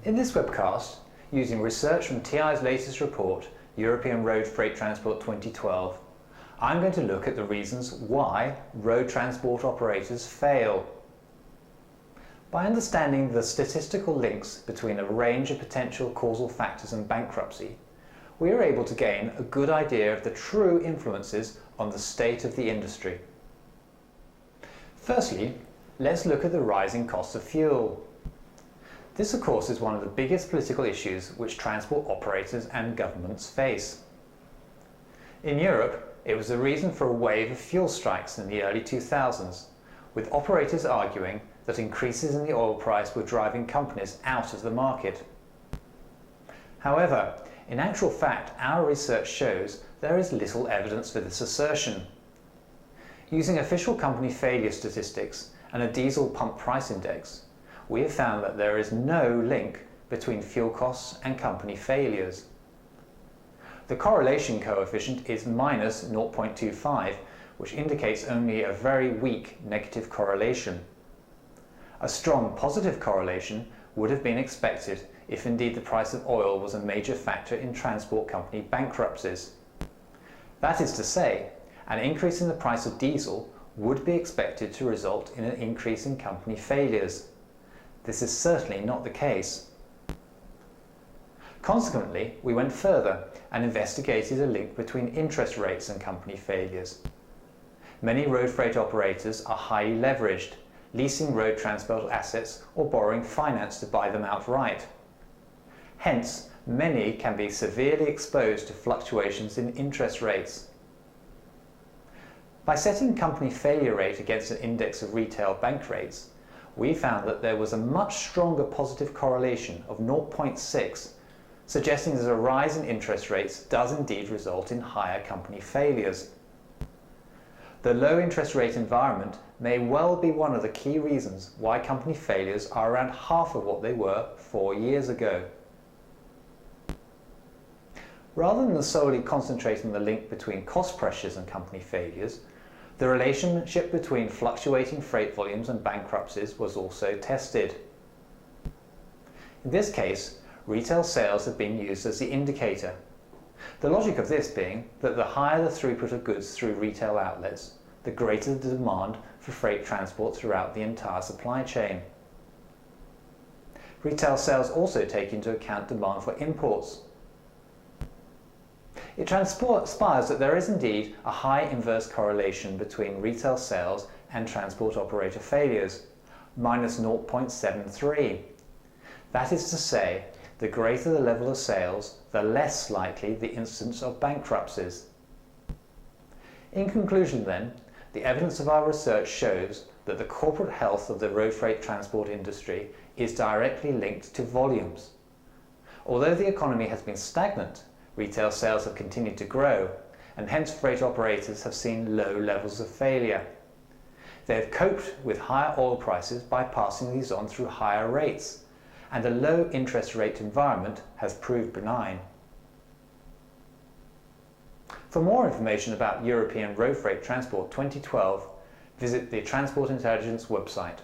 In this webcast, using research from TI's latest report, European Road Freight Transport 2012, I'm going to look at the reasons why road transport operators fail. By understanding the statistical links between a range of potential causal factors and bankruptcy, we are able to gain a good idea of the true influences on the state of the industry. Firstly, let's look at the rising cost of fuel. This, of course, is one of the biggest political issues which transport operators and governments face. In Europe, it was the reason for a wave of fuel strikes in the early 2000s, with operators arguing that increases in the oil price were driving companies out of the market. However, in actual fact, our research shows there is little evidence for this assertion. Using official company failure statistics and a diesel pump price index, we have found that there is no link between fuel costs and company failures. The correlation coefficient is minus 0.25, which indicates only a very weak negative correlation. A strong positive correlation would have been expected if indeed the price of oil was a major factor in transport company bankruptcies. That is to say, an increase in the price of diesel would be expected to result in an increase in company failures. This is certainly not the case. Consequently, we went further and investigated a link between interest rates and company failures. Many road freight operators are highly leveraged, leasing road transport assets or borrowing finance to buy them outright. Hence, many can be severely exposed to fluctuations in interest rates. By setting company failure rate against an index of retail bank rates, we found that there was a much stronger positive correlation of 0.6, suggesting that a rise in interest rates does indeed result in higher company failures. The low interest rate environment may well be one of the key reasons why company failures are around half of what they were 4 years ago. Rather than solely concentrating the link between cost pressures and company failures, the relationship between fluctuating freight volumes and bankruptcies was also tested. In this case, retail sales have been used as the indicator. The logic of this being that the higher the throughput of goods through retail outlets, the greater the demand for freight transport throughout the entire supply chain. Retail sales also take into account demand for imports. It transpires that there is indeed a high inverse correlation between retail sales and transport operator failures, minus 0.73. That is to say, the greater the level of sales, the less likely the instance of bankruptcies. In conclusion then, the evidence of our research shows that the corporate health of the road freight transport industry is directly linked to volumes. Although the economy has been stagnant, retail sales have continued to grow, and hence freight operators have seen low levels of failure. They have coped with higher oil prices by passing these on through higher rates, and a low interest rate environment has proved benign. For more information about European Road Freight Transport 2012, visit the Transport Intelligence website.